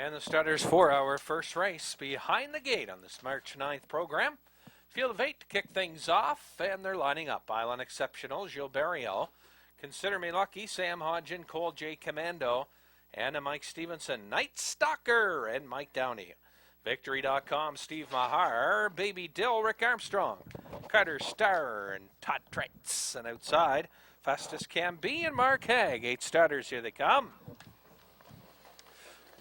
And the starters for our first race behind the gate on this March 9th program. Field of 8 to kick things off, and they're lining up. Island Exceptional, Gilles Barriel, Consider Me Lucky, Sam Hodgin, Cole J. Commando, and Mike Stevenson, Night Stalker, and Mike Downey. Victory.com, Steve Mahar, Baby Dill, Rick Armstrong, Carter Starr, and Todd Treitz. And outside, Fastest Can Be and Mark Haig. 8 starters, here they come.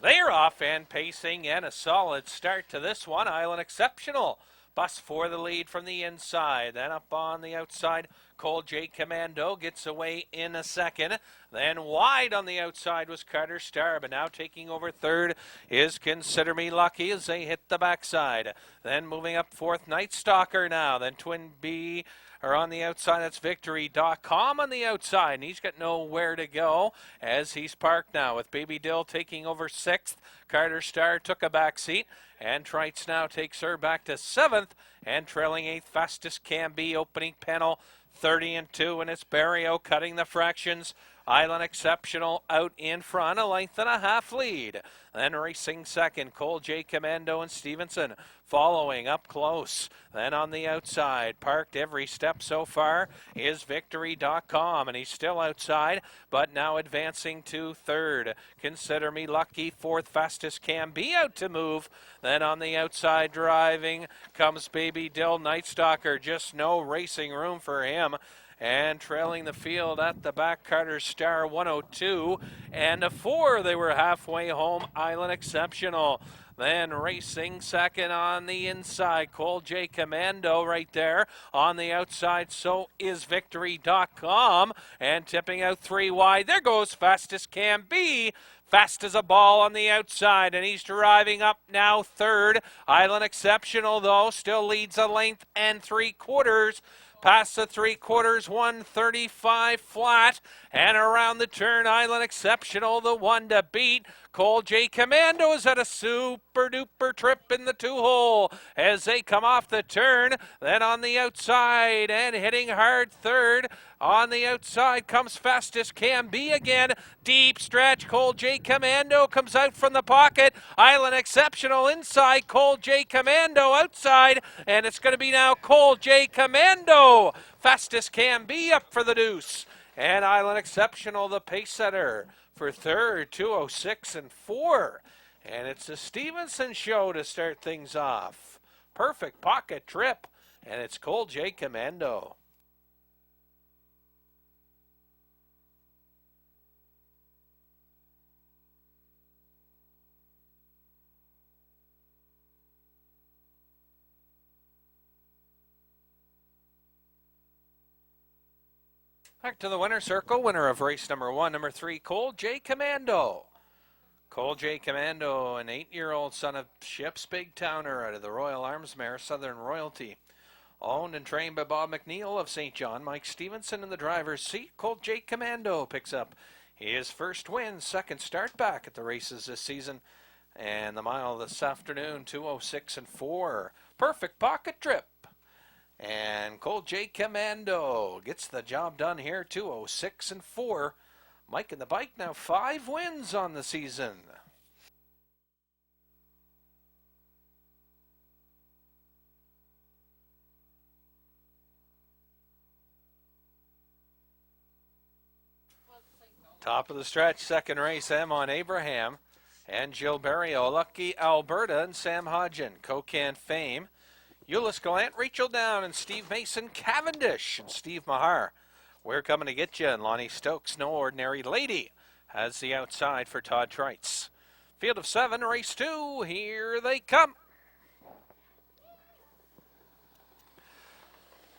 They're off and pacing, and a solid start to this one. Island Exceptional. Bus for the lead from the inside. Then up on the outside, Cole J. Commando gets away in a second. Then wide on the outside was Carter Starr, but now taking over third is Consider Me Lucky as they hit the backside. Then moving up fourth, Night Stalker now. Then Twin B are on the outside. That's Victory.com on the outside, and he's got nowhere to go as he's parked now with Baby Dill taking over sixth. Carter Starr took a back seat, and Treitz now takes her back to seventh, and trailing eighth, Fastest Can Be, opening panel 30-2, and it's Barrio cutting the fractions. Island Exceptional out in front, a length and a half lead. Then racing second, Cole J. Commando and Stevenson following up close. Then on the outside, parked every step so far, is Victory.com, and he's still outside, but now advancing to third. Consider Me Lucky, fourth, Fastest Can Be out to move. Then on the outside driving comes Baby Dill, Night Stalker, just no racing room for him. And trailing the field at the back, Carter Starr 102 and a 4. They were halfway home. Island Exceptional. Then racing second on the inside, Cole J. Commando right there. On the outside, so is Victory.com. And tipping out 3 wide. There goes Fastest Can Be. Fast as a ball on the outside, and he's driving up now third. Island Exceptional, though, still leads a length and 3/4. Past the 3/4, 135 flat, and around the turn, Island Exceptional, the one to beat. Cole J. Commando is at a super-duper trip in the 2-hole as they come off the turn. Then on the outside and hitting hard third. On the outside comes Fastest Can Be again. Deep stretch, Cole J. Commando comes out from the pocket. Island Exceptional inside, Cole J. Commando outside, and it's going to be now Cole J. Commando. Fastest Can Be up for the deuce. And Island Exceptional, the pace setter, for third, 2:06 and 4. And it's the Stevenson show to start things off. Perfect pocket trip, and it's Cole J. Commando. Back to the winner's circle, winner of race number 1, number 3, Cole J. Commando. Cole J. Commando, an 8-year-old son of Ships Big Towner out of the Royal Arms mare, Southern Royalty. Owned and trained by Bob McNeil of St. John. Mike Stevenson in the driver's seat. Cole J. Commando picks up his first win, second start back at the races this season. And the mile this afternoon, 2:06 and 4. Perfect pocket trip. And Cole J. Commando gets the job done here, 2:06 and 4. Mike and the bike now 5 wins on the season. Top of the stretch, second race, Amon Abraham and Gilles Barriel, Lucky Alberta and Sam Hodgin, Cocan Fame, Euless Gallant, Rachel Down, and Steve Mason, Cavendish, and Steve Mahar. We're coming to get you, and Lonnie Stokes, No Ordinary Lady, has the outside for Todd Treitz. Field of 7, race 2, here they come.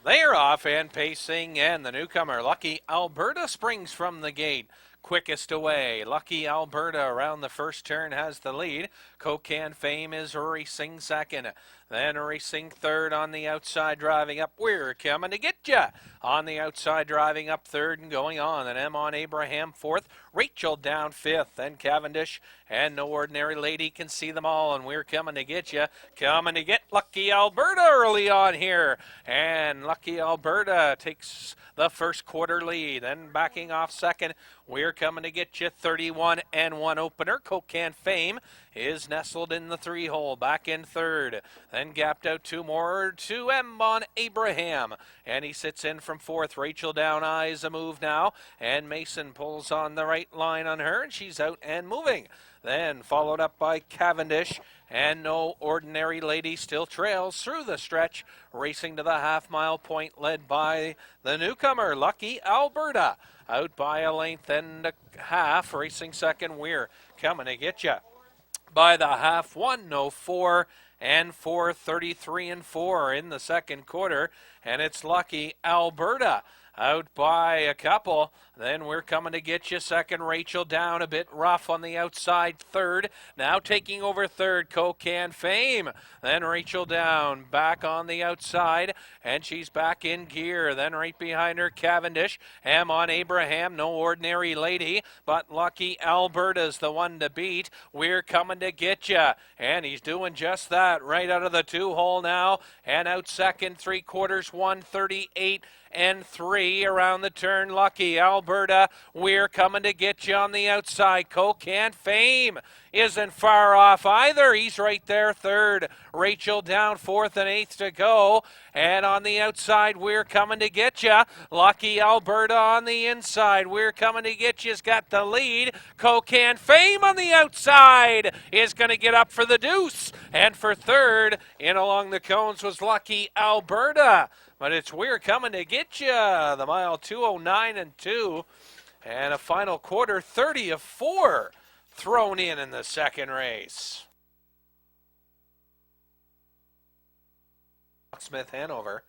They're off and pacing, and the newcomer, Lucky Alberta, springs from the gate. Quickest away, Lucky Alberta around the first turn has the lead. Cocan Fame is racing second. Then racing third on the outside, driving up. We're coming to get ya. On the outside, driving up third and going on. And Amon Abraham fourth. Rachel down fifth, then Cavendish, and No Ordinary Lady can see them all, and we're coming to get you. Coming to get Lucky Alberta early on here, and Lucky Alberta takes the first quarter lead. Then backing off second, we're coming to get you 31 and 1 opener. Cocan Fame is nestled in the 3-hole, back in third. Then gapped out two more to Mbon Abraham, and he sits in from fourth. Rachel down eyes a move now, and Mason pulls on the right line on her, and she's out and moving. Then followed up by Cavendish, and No Ordinary Lady still trails through the stretch, racing to the half-mile point, led by the newcomer, Lucky Alberta. Out by a length and a half, racing second, we're coming to get you. By the half, 1:04 and 4:33 and 4 in the second quarter, and it's Lucky Alberta out by a couple. Then we're coming to get you second. Rachel down a bit rough on the outside third. Now taking over third, Cocan Fame. Then Rachel down back on the outside, and she's back in gear. Then right behind her, Cavendish. Mbon Abraham, No Ordinary Lady, but Lucky Alberta's the one to beat. We're coming to get you, and he's doing just that right out of the 2-hole now, and out second, 3/4, 1:38 and 3 around the turn. Lucky Alberta, we're coming to get you on the outside. Cocan Fame isn't far off either. He's right there third. Rachel down fourth and eighth to go. And on the outside, we're coming to get you. Lucky Alberta on the inside. We're coming to get you's got the lead. Cocan Fame on the outside is going to get up for the deuce. And for third, in along the cones was Lucky Alberta. But it's We're Coming to Get You. The mile 2:09 and 2. And a final quarter 30 of 4 thrown in the second race. Smith Hanover.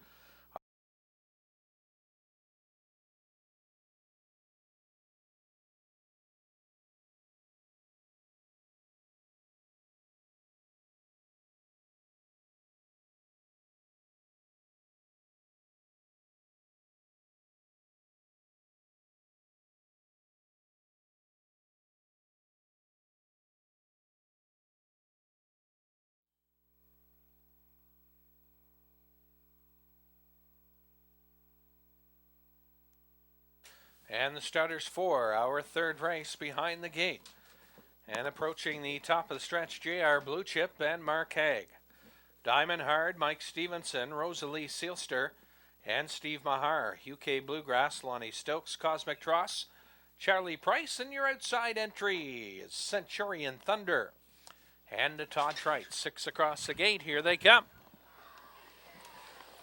And the starters for our third race behind the gate. And approaching the top of the stretch, JR Blue Chip and Mark Haig. Diamond Hard, Mike Stevenson, Rosalie Seelster, and Steve Mahar. UK Bluegrass, Lonnie Stokes, Cosmic Tross, Charlie Price, and your outside entry is Centurion Thunder. And to Todd Trite, 6 across the gate. Here they come.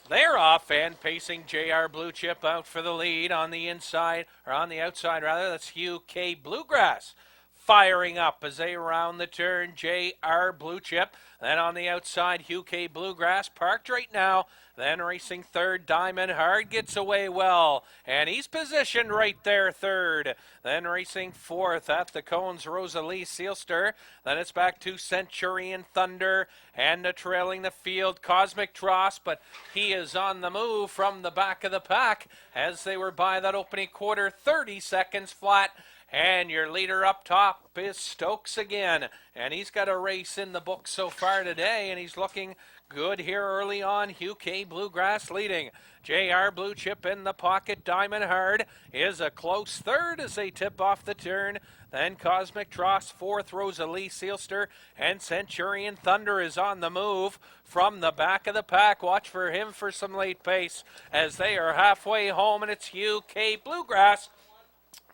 They're off and pacing JR Blue Chip out for the lead on the inside, or on the outside rather. That's UK Bluegrass firing up as they round the turn. JR Blue Chip. Then on the outside, UK Bluegrass parked right now. Then racing third, Diamond Hard gets away well, and he's positioned right there third. Then racing fourth at the cones, Rosalie Seelster. Then it's back to Centurion Thunder, and trailing the field, Cosmic Tross, but he is on the move from the back of the pack as they were by that opening quarter, 30 seconds flat. And your leader up top is Stokes again, and he's got a race in the book so far today, and he's looking good here early on. UK Bluegrass leading. JR Blue Chip in the pocket. Diamond Hard is a close third as they tip off the turn. Then Cosmic Tross fourth, Rosalie Seelster, and Centurion Thunder is on the move from the back of the pack. Watch for him for some late pace as they are halfway home, and it's UK Bluegrass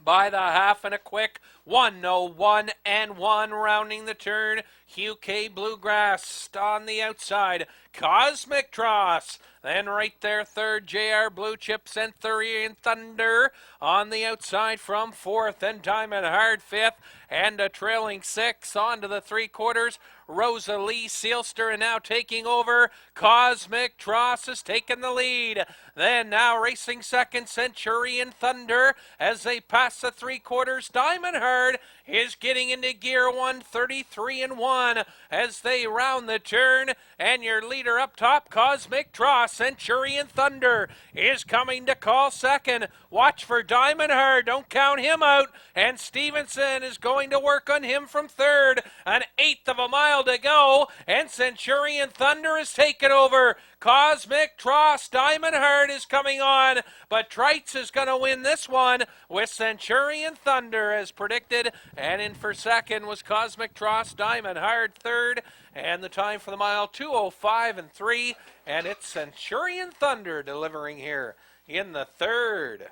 by the half and a quick 1:01 and 1 rounding the turn. UK Bluegrass on the outside. Cosmic Tross. Then right there third, JR Blue Chip, Centurion Thunder on the outside from fourth, and Diamond Hard fifth, and a trailing six onto the 3/4. Rosalie Seelster, and now taking over. Cosmic Tross has taken the lead. Then now racing second, Centurion Thunder as they pass the 3/4. Diamond Hard hard is getting into gear 133-1 as they round the turn. And your leader up top, Cosmic Draw, Centurion Thunder, is coming to call second. Watch for Diamond Heart, don't count him out. And Stevenson is going to work on him from third. An eighth of a mile to go, and Centurion Thunder is taken over. Cosmic Tross, Diamond Heart is coming on, but Trites is going to win this one with Centurion Thunder as predicted, and in for second was Cosmic Tross, Diamond Heart third, and the time for the mile 2:05.3, and it's Centurion Thunder delivering here in the third.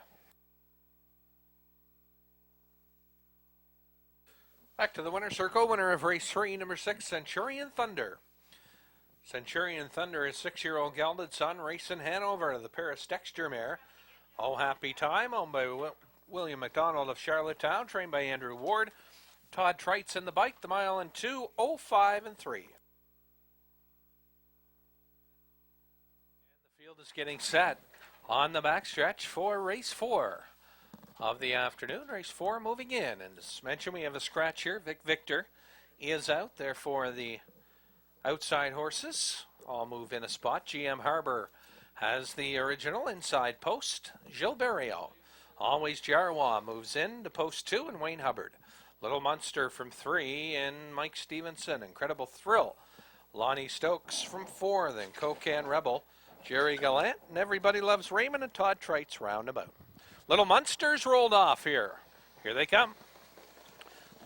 Back to the winner's circle, winner of race 3, number 6, Centurion Thunder. Centurion Thunder is 6-year-old gelded son, racing Hanover, the Paris Dexter mare. Oh Happy Time, owned by William McDonald of Charlottetown, trained by Andrew Ward. Todd Trites in the bike, the mile in 2:05.3. And the field is getting set on the backstretch for race 4 of the afternoon. Race 4 moving in. And as mentioned, we have a scratch here. Vic Victor is out, therefore the outside horses all move in a spot. GM Harbor has the original inside post. Gilberto. Always Jarwa moves in to post 2, and Wayne Hubbard. Little Munster from 3, and Mike Stevenson. Incredible Thrill. Lonnie Stokes from 4, then Cocan Rebel. Jerry Gallant, and Everybody Loves Raymond, and Todd Trites roundabout. Little Munsters rolled off here. Here they come.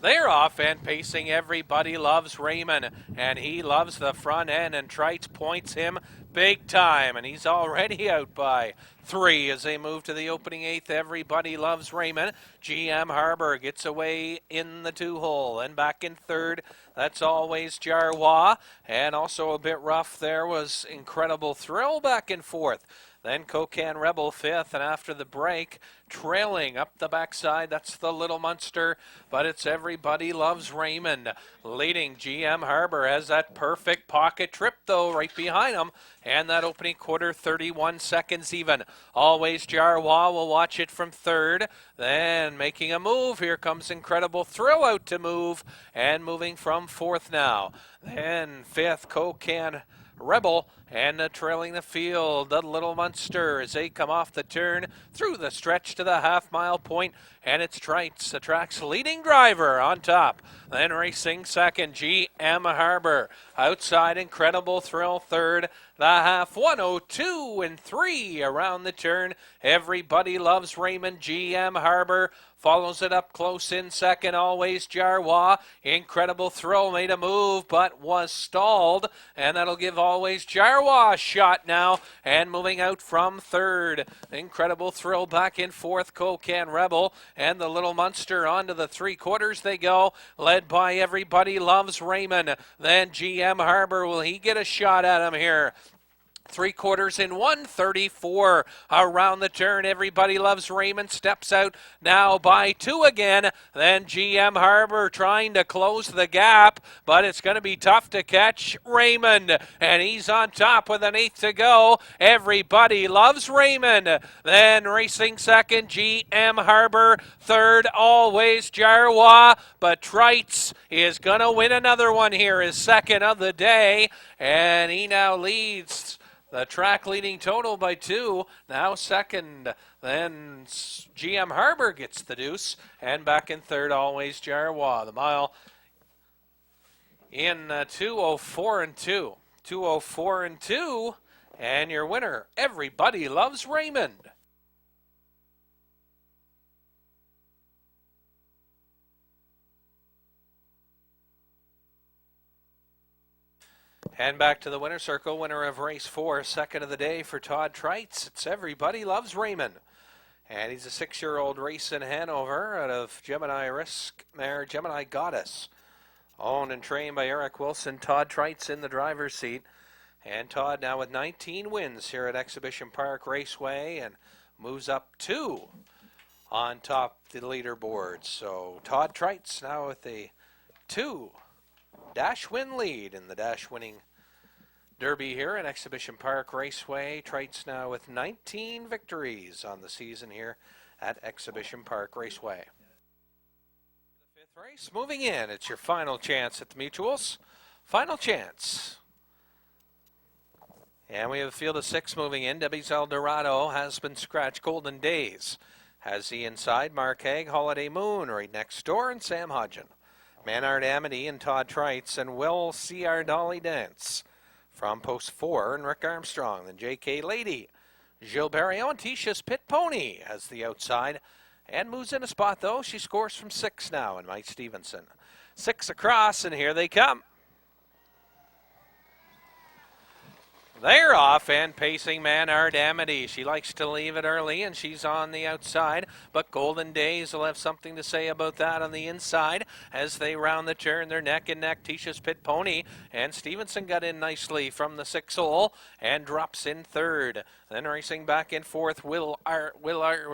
They're off and pacing. Everybody Loves Raymond, and he loves the front end, and Trites points him big time, and he's already out by 3 as they move to the opening 8th. Everybody Loves Raymond. GM Harbor gets away in the 2-hole, and back in 3rd. That's Always Jarwa, and also a bit rough there was Incredible Thrill back in 4th. Then Cocan Rebel 5th, and after the break, trailing up the backside, that's the Little Munster, but it's Everybody Loves Raymond. Leading GM Harbor has that perfect pocket trip, though, right behind him, and that opening quarter, 31 seconds even. Always Jarwa will watch it from 3rd, then making a move, here comes Incredible Thrill out to move, and moving from 4th now. Then 5th, Cocan Rebel, and trailing the field, the Little Munster as they come off the turn through the stretch to the half-mile point, and it's Trites, the track's leading driver, on top. Then racing second, GM Harbor. Outside, Incredible Thrill third. The half, 1:02.3 around the turn. Everybody Loves Raymond. GM Harbor follows it up close in second. Always Jarwa. Incredible Thrill made a move but was stalled, and that'll give Always Jarwa a shot now, and moving out from 3rd. Incredible Thrill back in 4th. Cocan Rebel and the Little Munster onto the 3/4 they go, led by Everybody Loves Raymond. Then GM Harbor, will he get a shot at him here? 3/4 in 1:34 around the turn. Everybody Loves Raymond steps out now by 2 again. Then GM Harbor trying to close the gap, but it's going to be tough to catch Raymond, and he's on top with an 8th to go. Everybody Loves Raymond. Then racing second, GM Harbor. 3rd, Always Jarwa, but Trites is going to win another one here, his 2nd of the day, and he now leads the track leading total by 2, now 2nd. Then GM Harbor gets the deuce, and back in 3rd, Always Jarwa. The mile in 2:04.2. 2:04.2, and your winner, Everybody Loves Raymond. And back to the winner's circle, winner of race 4, 2nd of the day for Todd Trites. It's Everybody Loves Raymond. And he's a 6-year-old race in Hanover out of Gemini Risk mare, Gemini Goddess. Owned and trained by Eric Wilson. Todd Trites in the driver's seat. And Todd now with 19 wins here at Exhibition Park Raceway, and moves up 2 on top the leaderboard. So Todd Trites now with a 2 dash win lead in the dash winning Derby here at Exhibition Park Raceway. Trites now with 19 victories on the season here at Exhibition Park Raceway. Race moving in. It's your final chance at the mutuals. Final chance. And we have a field of 6 moving in. Debbie's Eldorado has been scratched. Golden Days has the inside. Mark Haig, Holiday Moon right next door, and Sam Hodgen. Manard Amity and Todd Trites, and Will see our Dolly Dance from post 4, and Rick Armstrong. Then J.K. Lady, Gilles Barrio, and Tisha's Pit Pony has the outside. And moves in a spot, though. She scores from 6 now, and Mike Stevenson. 6 across, and here they come. They're off and pacing Manard Amity. She likes to leave it early, and she's on the outside. But Golden Days will have something to say about that on the inside as they round the turn. They're neck and neck. Tisha's Pit Pony, and Stevenson got in nicely from the 6 hole and drops in 3rd. Then racing back in 4th, Will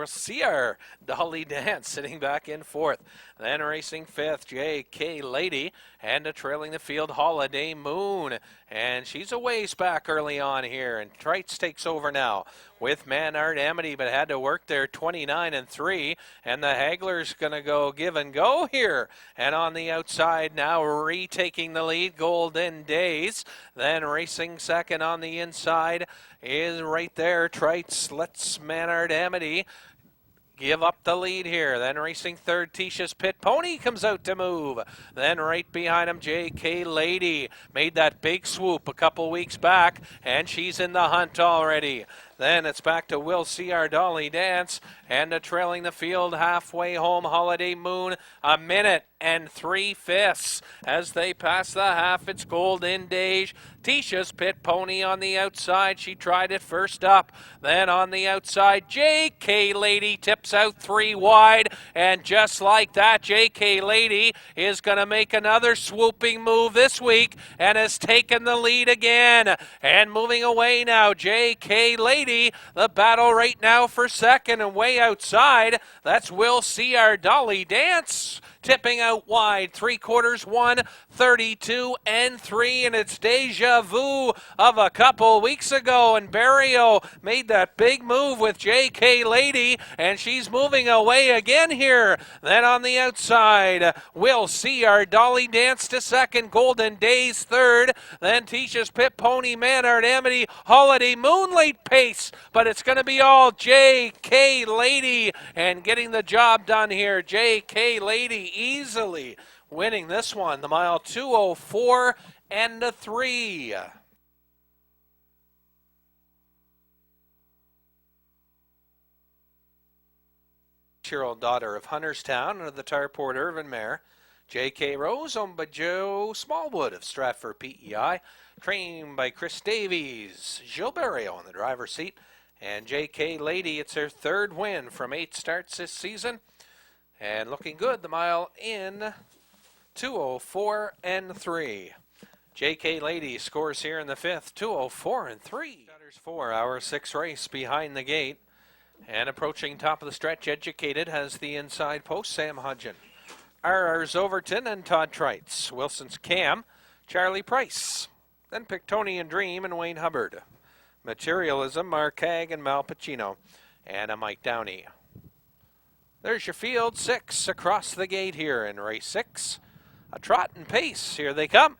see our Dolly Dance sitting back in 4th. Then racing 5th, J.K. Lady, and trailing the field, Holiday Moon. And she's a ways back early on here, and Trites takes over now with Manard Amity, but had to work there 29-3, and the Hagler's going to go give and go here. And on the outside now, retaking the lead, Golden Days. Then racing second on the inside is right there. Trites lets Manard Amity give up the lead here. Then racing 3rd, Tisha's Pit Pony comes out to move. Then right behind him, J.K. Lady made that big swoop a couple weeks back, and she's in the hunt already. Then it's back to We'll See Our Dolly Dance, and trailing the field halfway home, Holiday Moon, 1 minute and 3/5 as they pass the half. It's Golden Days. Tisha's Pit Pony on the outside. She tried it first up. Then on the outside, J.K. Lady tips out 3 wide, and just like that, J.K. Lady is going to make another swooping move this week and has taken the lead again. And moving away now, J.K. Lady, the battle right now for second, and way outside, that's We'll See Our Dolly Dance. Tipping out wide, 3/4 1, 32-3, and it's deja vu of a couple weeks ago, and Barrio made that big move with J.K. Lady, and she's moving away again here. Then on the outside, We'll See Our Dolly Dance to second, Golden Days 3rd, then Tisha's Pit Pony, Manard Amity, Holiday Moon late pace, but it's going to be all J.K. Lady, and getting the job done here. J.K. Lady easily winning this one, the mile 2:04-3. Year-old daughter of Hunterstown and of the Tarport Irvin mare, J.K. Rose, owned by Joe Smallwood of Stratford PEI, trained by Chris Davies. Gilles Barrio in the driver's seat, and J.K. Lady, it's her 3rd win from 8 starts this season. And looking good, the mile in 2:04-3. J.K. Lady scores here in the 5th, 2:04-3. 4 hour 6 race behind the gate. And approaching top of the stretch, Educated has the inside post, Sam Hodgen. R.R.'s Overton and Todd Trites. Wilson's Cam, Charlie Price. Then Pictonian Dream and Wayne Hubbard. Materialism, Mark Haig and Mal Pacino. And a Mike Downey. There's your field, 6 across the gate here in race 6. A trot and pace, here they come.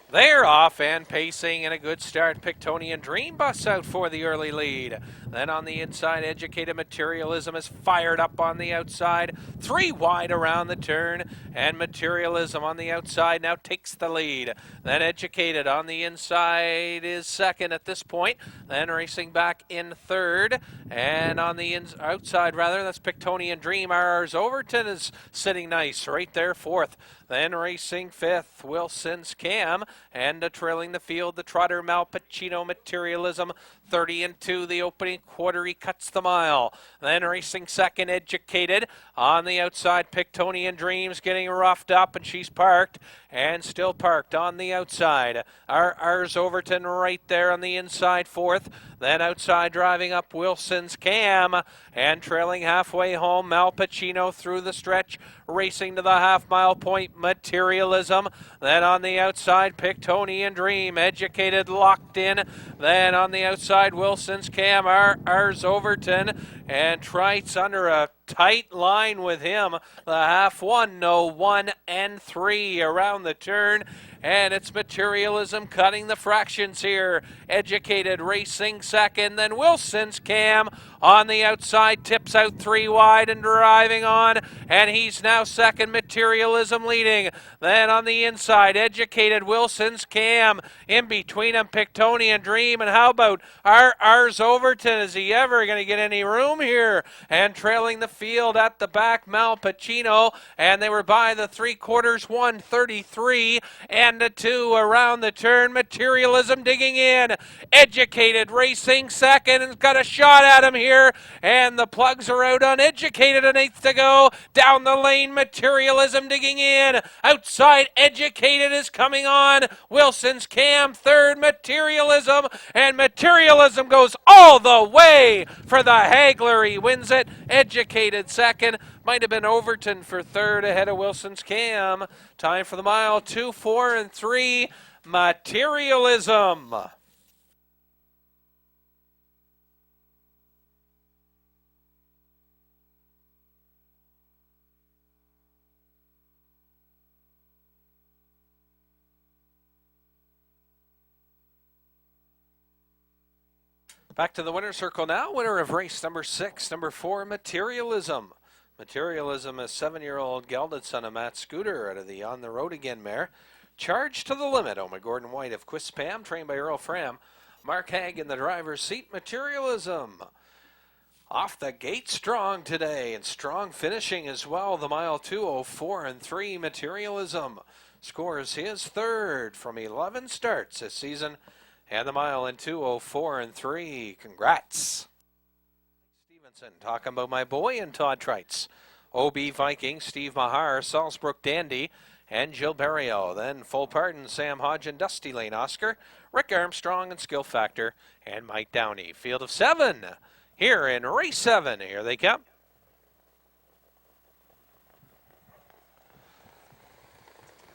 They're off and pacing, and a good start. Pictonian Dream busts out for the early lead. Then on the inside, Educated Materialism is fired up on the outside. 3 wide around the turn, and Materialism on the outside now takes the lead. Then Educated on the inside is second at this point. Then racing back in 3rd, and on the outside, that's Pictonian Dream. R.R.'s Overton is sitting nice right there 4th. Then racing 5th, Wilson's Cam, and trailing the field, the trotter Mal Pacino. Materialism, 30-2, the opening quarter, he cuts the mile. Then racing second, Educated. On the outside, Pictonian Dreams getting roughed up, and she's parked, and still parked on the outside. R.R.'s Overton right there on the inside, 4th. Then outside driving up, Wilson's Cam, and trailing halfway home, Mal Pacino through the stretch, racing to the half-mile point, Materialism. Then on the outside, Pictonian Dream, Educated locked in. Then on the outside, inside, Wilson's Cam, ours Overton, and Trites under a tight line with him. The half 1, no 1 and 3 around the turn. And it's Materialism cutting the fractions here. Educated racing second, then Wilson's Cam on the outside, tips out 3 wide and driving on, and he's now second. Materialism leading. Then on the inside, Educated, Wilson's Cam, in between them, Pictonian Dream, and how about ours Overton? Is he ever going to get any room here? And trailing the field at the back, Mal Pacino, and they were by the 3/4, 1:33 and a 2 around the turn. Materialism digging in. Educated racing second and got a shot at him here, and the plugs are out on Educated, an 1/8 to go. Down the lane, Materialism digging in. Outside, Educated is coming on. Wilson's Cam third, Materialism, and Materialism goes all the way for the Hagler. He wins it. Educated second. Might have been Overton for third ahead of Wilson's Cam. Time for the mile, 2, 4, and 3. Materialism. Back to the winner's circle now. Winner of race number 6, number 4, Materialism. Materialism is 7-year-old gelded son of Matt Scooter out of the On the Road Again mare. Charged to the limit. Oma Gordon White of Quispam, trained by Earl Fram. Mark Haig in the driver's seat. Materialism off the gate strong today, and strong finishing as well. The mile 2:04 and 3. Materialism scores his third from 11 starts this season, and the mile in 2:04 and 3. Congrats. Stevenson talking about my boy and Todd Trites. OB Viking, Steve Mahar, Salzbrook Dandy, and Jill Barrio. Then Full Pardon, Sam Hodge and Dusty Lane Oscar, Rick Armstrong and Skill Factor, and Mike Downey. Field of 7 here in race 7. Here they come.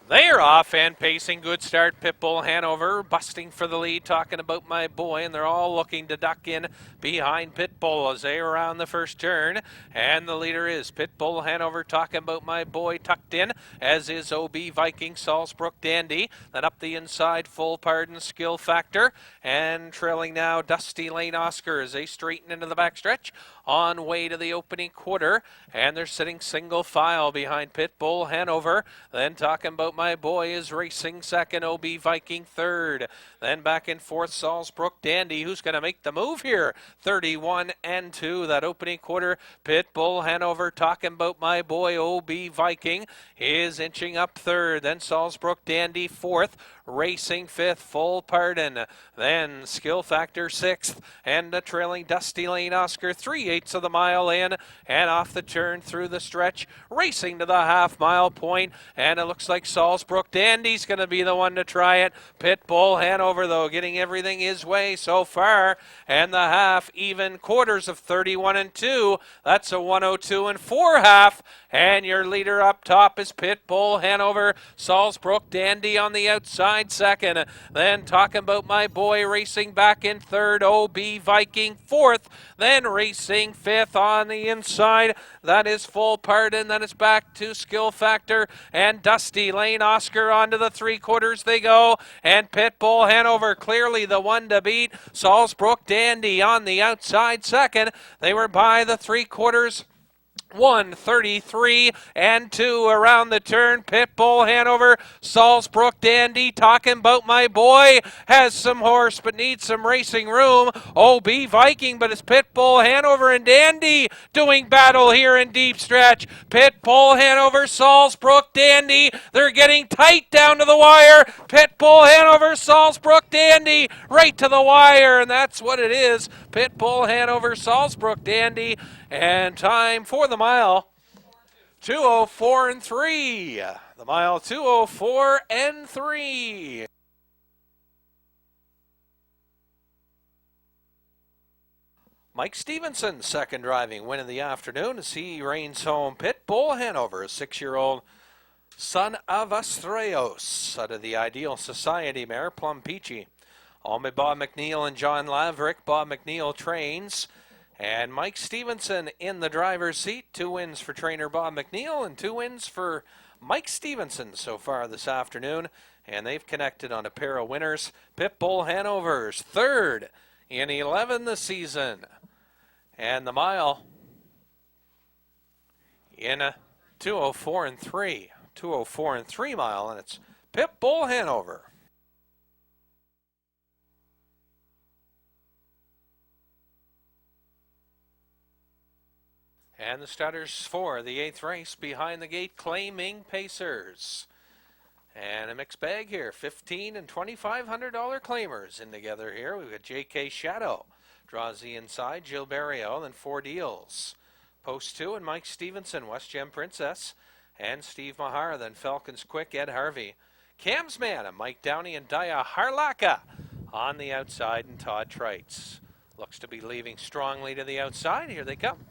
They're off and pacing. Good start. Pitbull Hanover busting for the lead, talking about my boy, and they're all looking to duck in behind Pitbull as they around the first turn. And the leader is Pitbull Hanover, talking about my boy, tucked in, as is OB Viking, Salzbrook Dandy. Then up the inside, Full Pardon, Skill Factor, and trailing now Dusty Lane Oscar as they straighten into the backstretch on way to the opening quarter, and they're sitting single file behind Pitbull Hanover. Then talking about my boy is racing second, OB Viking third. Then back and forth, Salzbrook Dandy, who's going to make the move here. 31 and 2, that opening quarter. Pitbull Hanover, talking about my boy OB Viking, is inching up third. Then Salzbrook Dandy fourth. Racing fifth, Full Pardon. Then Skill Factor sixth, and a trailing Dusty Lane Oscar 3/8 of the mile in, and off the turn through the stretch, racing to the half-mile point, and it looks like Salzbrook Dandy's going to be the one to try it. Pitbull Hanover, though, getting everything his way so far, and the half even quarters of 31 and 2. That's a 102 and 4 half, and your leader up top is Pitbull Hanover. Salzbrook Dandy on the outside second. Then talking about my boy racing back in third, OB Viking fourth. Then racing fifth on the inside. That is Full Pardon. Then it's back to Skill Factor and Dusty Lane Oscar onto the 3/4 they go. And Pitbull Hanover clearly the one to beat. Salzbrook Dandy on the outside second. They were by the 3/4. 1:33 and 2 around the turn. Pitbull Hanover, Salzbrook Dandy, talking about my boy, has some horse but needs some racing room. OB Viking, but it's Pitbull Hanover and Dandy doing battle here in deep stretch. Pitbull Hanover, Salzbrook Dandy, they're getting tight down to the wire. Pitbull Hanover, Salzbrook Dandy, right to the wire, and that's what it is. Pitbull Hanover, Salzbrook Dandy, and time for the mile, 2:04 and 3. The mile, 2:04 and 3. Mike Stevenson, second driving win of the afternoon as he reigns home. Pitbull Hanover, a 6-year-old son of Astreos out of the Ideal Society mare, Plum Peachy. Owned by Bob McNeil and John Laverick. Bob McNeil trains. And Mike Stevenson in the driver's seat. 2 wins for trainer Bob McNeil and 2 wins for Mike Stevenson so far this afternoon. And they've connected on a pair of winners. Pitbull Hanover's 3rd in 11 this season. And the mile in a 2:04 and 3. 2:04 and 3 mile, and it's Pitbull Hanover. And the starters for the 8th race behind the gate, claiming Pacers. And a mixed bag here, $1,500 and $2,500 claimers in together here. We've got J.K. Shadow, draws the inside, Jill Barrio, then 4 deals. Post 2 and Mike Stevenson, West Gem Princess, and Steve Mahar, then Falcons Quick, Ed Harvey. Cam's Man, and Mike Downey and Daya Harlaka on the outside, and Todd Trites looks to be leaving strongly to the outside. Here they come.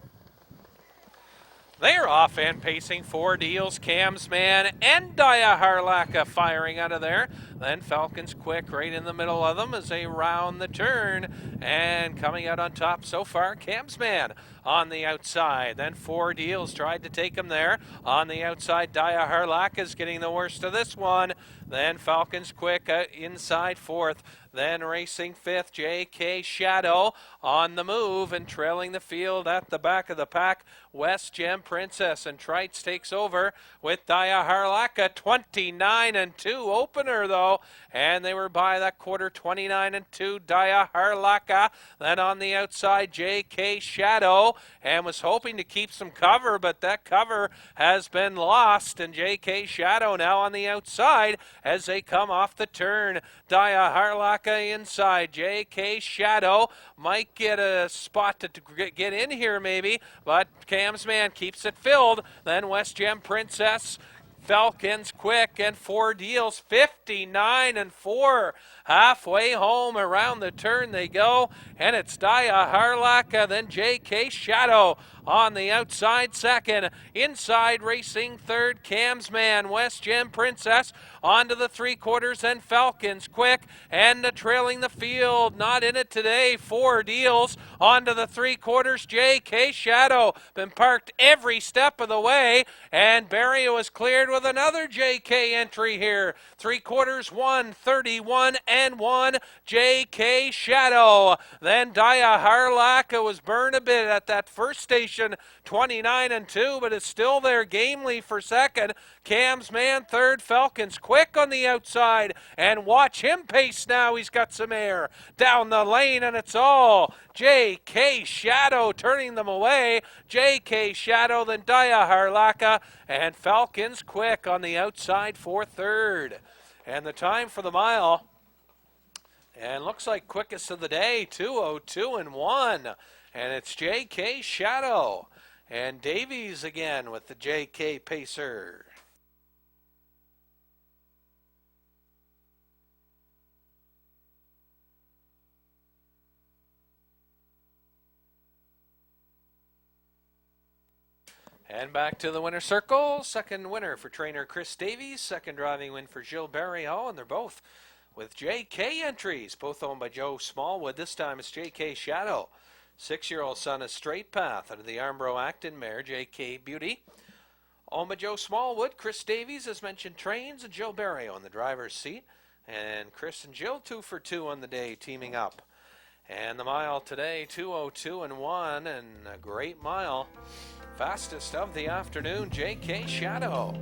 They're off and pacing, 4 deals, Cam's Man and Daya Harlaka firing out of there. Then Falcons Quick right in the middle of them as they round the turn. And coming out on top so far, Cam's Man on the outside. Then 4 deals tried to take him there. On the outside, Daya Harlaka's getting the worst of this one. Then Falcons Quick inside 4th. Then racing 5th, J.K. Shadow on the move and trailing the field at the back of the pack. West Gem Princess, and Trites takes over with Daya Harlaka, 29 and 2 opener though, and they were by that quarter, 29 and 2. Daya Harlaka, then on the outside, J.K. Shadow, and was hoping to keep some cover, but that cover has been lost, and J.K. Shadow now on the outside as they come off the turn. Daya Harlaka inside, J.K. Shadow might get a spot to get in here maybe, but Cam's Man keeps it filled. Then West Gem Princess, Falcons Quick, and 4 deals, 59 and 4. Halfway home, around the turn they go, and it's Daya Harlaka, then J.K. Shadow on the outside 2nd. Inside racing 3rd, Cam's Man, West Gem Princess onto the 3/4, and Falcons Quick, and trailing the field, not in it today, 4 deals onto the 3/4, J.K. Shadow, been parked every step of the way, and Barrio is cleared with another J.K. entry here. 3/4, 1:31 and 1, J.K. Shadow. Then Daya Harlaka was burned a bit at that first station, 29 and 2, but is still there gamely for 2nd. Cam's Man 3rd, Falcons Quick on the outside, and watch him pace now. He's got some air down the lane, and it's all J.K. Shadow turning them away. J.K. Shadow, then Daya Harlaka, and Falcons Quick on the outside for 3rd. And the time for the mile, and looks like quickest of the day, 2:02 and 1. And it's J.K. Shadow. And Davies again with the J.K. Pacer. And back to the winner's circle. 2nd winner for trainer Chris Davies. 2nd driving win for Jill Barrio. And they're both with J.K. entries, both owned by Joe Smallwood. This time it's J.K. Shadow. 6-year-old son is Straight Path out of the Armbro Acton mare, J.K. Beauty. Owned by Joe Smallwood. Chris Davies, as mentioned, trains, and Jill Barrio in the driver's seat. And Chris and Jill 2 for 2 on the day, teaming up. And the mile today, 2:02 and 1, and a great mile. Fastest of the afternoon, J.K. Shadow.